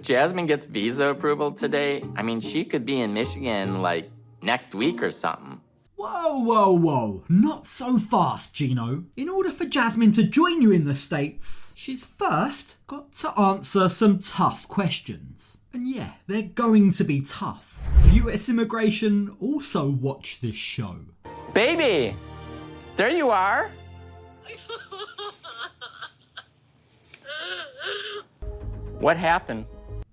If Jasmine gets visa approval today, I mean, she could be in Michigan, like, next week or something. Whoa. Not so fast, Gino. In order for Jasmine to join you in the States, she's first got to answer some tough questions. And yeah, they're going to be tough. US Immigration also watch this show. Baby, there you are. What happened?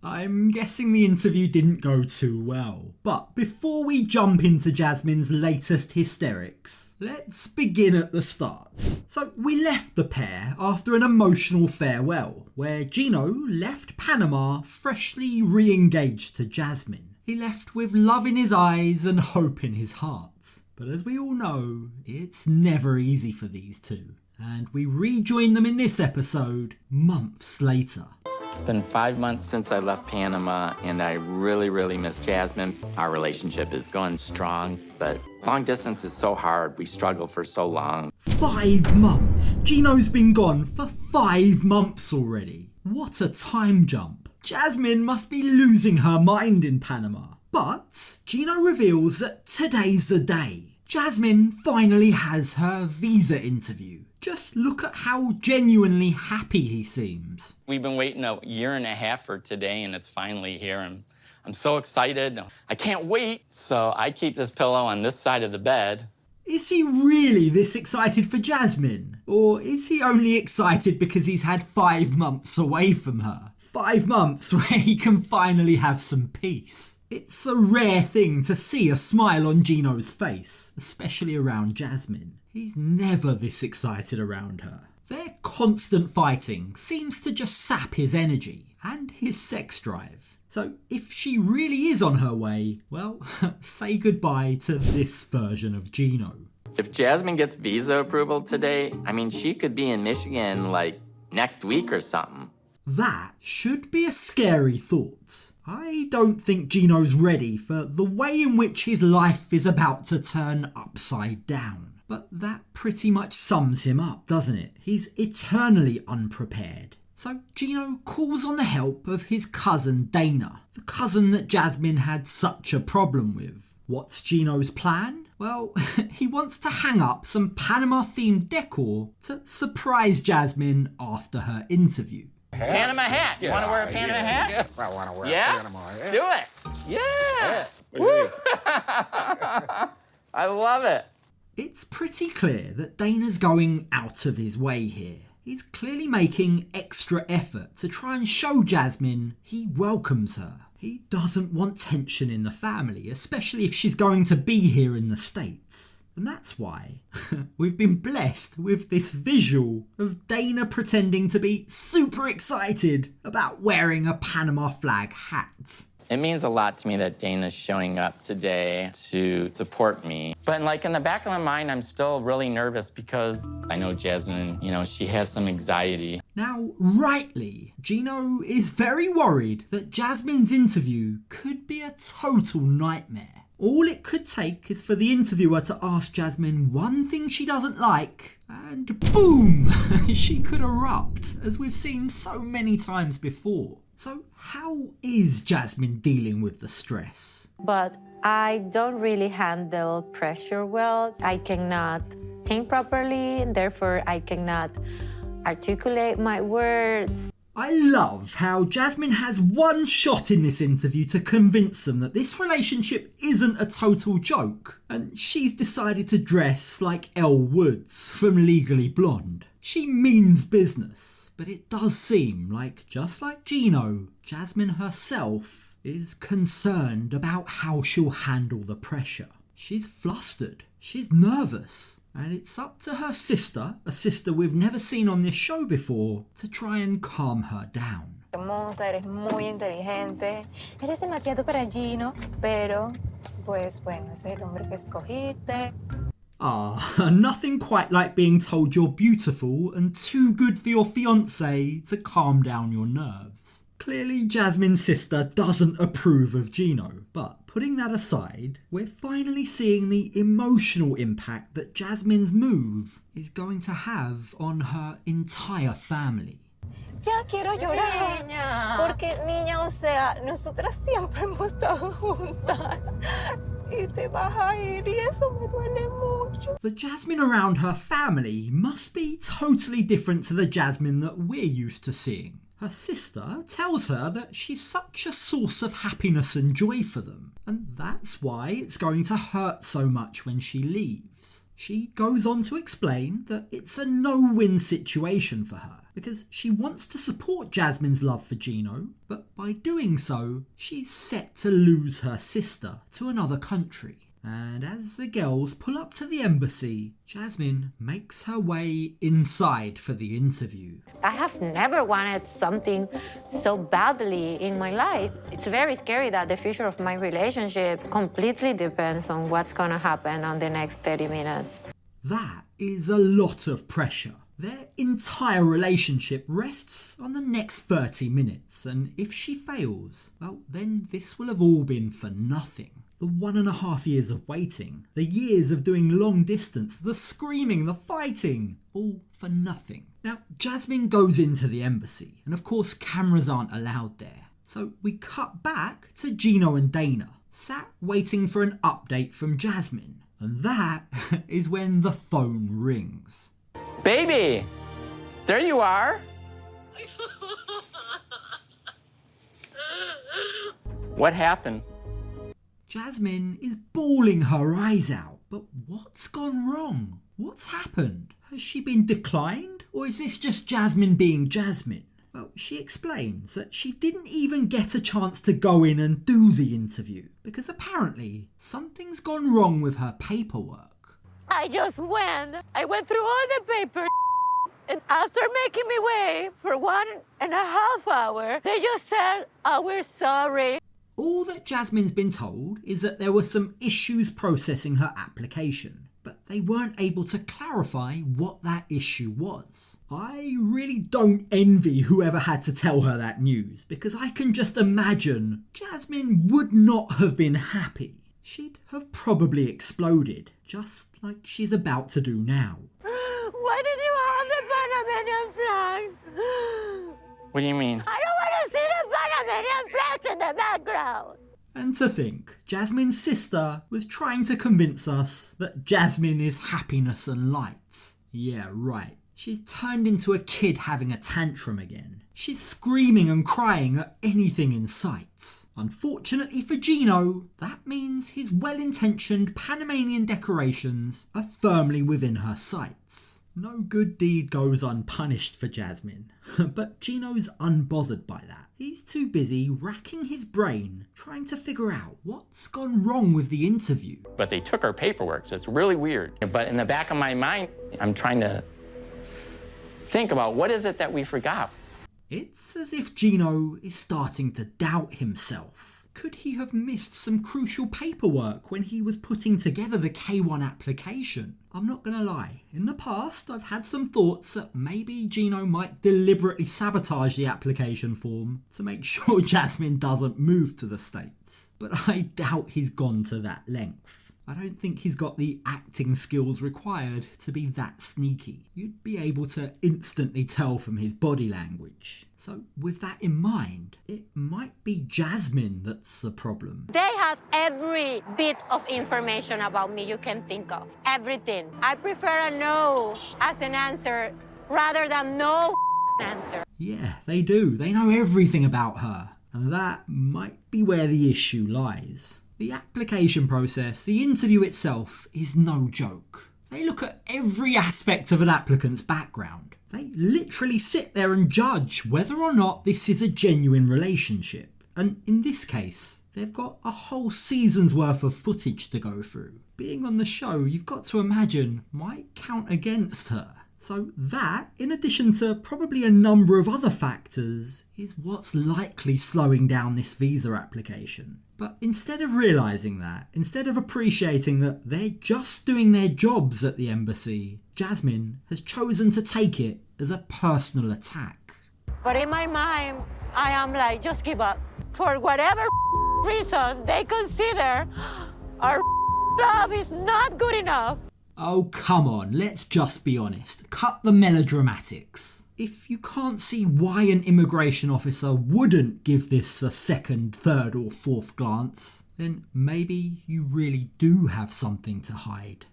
I'm guessing the interview didn't go too well. But before we jump into Jasmine's latest hysterics, let's begin at the start. So we left the pair after an emotional farewell, where Gino left Panama freshly re-engaged to Jasmine. He left with love in his eyes and hope in his heart. But as we all know, it's never easy for these two. And we rejoin them in this episode months later. It's been 5 months since I left Panama, and I really miss Jasmine. Our relationship is going strong, but long distance is so hard. We struggled for so long. 5 months? Gino's been gone for 5 months already. What a time jump. Jasmine must be losing her mind in Panama. But Gino reveals that today's the day. Jasmine finally has her visa interview. Just look at how genuinely happy he seems. We've been waiting a year and a half for today, and it's finally here. And I'm so excited. I can't wait. So I keep this pillow on this side of the bed. Is he really this excited for Jasmine? Or is he only excited because he's had 5 months away from her? 5 months where he can finally have some peace. It's a rare thing to see a smile on Gino's face, especially around Jasmine. He's never this excited around her. Their constant fighting seems to just sap his energy and his sex drive. So if she really is on her way, well, say goodbye to this version of Gino. If Jasmine gets visa approval today, I mean, she could be in Michigan, like, next week or something. That should be a scary thought. I don't think Gino's ready for the way in which his life is about to turn upside down. But that pretty much sums him up, doesn't it? He's eternally unprepared. So Gino calls on the help of his cousin Dana, the cousin that Jasmine had such a problem with. What's Gino's plan? Well, he wants to hang up some Panama-themed decor to surprise Jasmine after her interview. Panama hat. You want to wear a Panama hat? Yes, I want to wear a Panama hat. Do it. Yeah. Woo. I love it. It's pretty clear that Dana's going out of his way here. He's clearly making extra effort to try and show Jasmine he welcomes her. He doesn't want tension in the family, especially if she's going to be here in the States. And that's why we've been blessed with this visual of Dana pretending to be super excited about wearing a Panama flag hat. It means a lot to me that Dana's showing up today to support me. But like in the back of my mind, I'm still really nervous because I know Jasmine, she has some anxiety. Now, rightly, Gino is very worried that Jasmine's interview could be a total nightmare. All it could take is for the interviewer to ask Jasmine one thing she doesn't like, and boom, she could erupt, as we've seen so many times before. So how is Jasmine dealing with the stress? But I don't really handle pressure well. I cannot think properly, and therefore I cannot articulate my words. I love how Jasmine has one shot in this interview to convince them that this relationship isn't a total joke, and she's decided to dress like Elle Woods from Legally Blonde. She means business, but it does seem like, just like Gino, Jasmine herself is concerned about how she'll handle the pressure. She's flustered, she's nervous, and it's up to her sister, a sister we've never seen on this show before, to try and calm her down. Hermosa, eres muy inteligente. Eres demasiado para Gino, pero, pues bueno, ese es el hombre que escogiste. Nothing quite like being told you're beautiful and too good for your fiance to calm down your nerves. Clearly, Jasmine's sister doesn't approve of Gino, but putting that aside, we're finally seeing the emotional impact that Jasmine's move is going to have on her entire family. Ya quiero llorar. Niña. Porque, niña, o sea, nosotras siempre hemos estado juntas. Y te vas a ir y eso me duele mucho. The Jasmine around her family must be totally different to the Jasmine that we're used to seeing. Her sister tells her that she's such a source of happiness and joy for them, and that's why it's going to hurt so much when she leaves. She goes on to explain that it's a no-win situation for her, because she wants to support Jasmine's love for Gino, but by doing so, she's set to lose her sister to another country. And as the girls pull up to the embassy, Jasmine makes her way inside for the interview. I have never wanted something so badly in my life. It's very scary that the future of my relationship completely depends on what's gonna happen on the next 30 minutes. That is a lot of pressure. Their entire relationship rests on the next 30 minutes, and if she fails, well, then this will have all been for nothing. The 1.5 years of waiting, the years of doing long distance, the screaming, the fighting, all for nothing. Now, Jasmine goes into the embassy, and of course cameras aren't allowed there. So we cut back to Gino and Dana, sat waiting for an update from Jasmine. And that is when the phone rings. Baby, there you are. What happened? Jasmine is bawling her eyes out. But what's gone wrong? What's happened? Has she been declined? Or is this just Jasmine being Jasmine? Well, she explains that she didn't even get a chance to go in and do the interview because apparently something's gone wrong with her paperwork. I went through all the papers, and after making me wait for 1.5 hours, they just said, "Oh, we're sorry." All that Jasmine's been told is that there were some issues processing her application, but they weren't able to clarify what that issue was. I really don't envy whoever had to tell her that news, because I can just imagine Jasmine would not have been happy. She'd have probably exploded, just like she's about to do now. Why did you have the Panamanian flag? What do you mean? I don't want to see the Panamanian flags in the background. And to think, Jasmine's sister was trying to convince us that Jasmine is happiness and light. Yeah, right. She's turned into a kid having a tantrum again. She's screaming and crying at anything in sight. Unfortunately for Gino, that means his well-intentioned Panamanian decorations are firmly within her sights. No good deed goes unpunished for Jasmine, but Gino's unbothered by that. He's too busy racking his brain trying to figure out what's gone wrong with the interview. But they took our paperwork, so it's really weird. But in the back of my mind, I'm trying to think about what is it that we forgot. It's as if Gino is starting to doubt himself. Could he have missed some crucial paperwork when he was putting together the K1 application? I'm not gonna lie, in the past I've had some thoughts that maybe Gino might deliberately sabotage the application form to make sure Jasmine doesn't move to the States. But I doubt he's gone to that length. I don't think he's got the acting skills required to be that sneaky. You'd be able to instantly tell from his body language. So with that in mind, it might be Jasmine that's the problem. They have every bit of information about me you can think of. Everything. I prefer a no as an answer rather than no answer. Yeah, they do. They know everything about her. And that might be where the issue lies. The application process, the interview itself, is no joke. They look at every aspect of an applicant's background. They literally sit there and judge whether or not this is a genuine relationship. And in this case, they've got a whole season's worth of footage to go through. Being on the show, you've got to imagine, might count against her. So that, in addition to probably a number of other factors, is what's likely slowing down this visa application. But instead of realising that, instead of appreciating that they're just doing their jobs at the embassy, Jasmine has chosen to take it as a personal attack. But in my mind, I am like, just give up. For whatever reason they consider our love is not good enough. Oh, come on, let's just be honest. Cut the melodramatics. If you can't see why an immigration officer wouldn't give this a second, third or fourth glance, then maybe you really do have something to hide.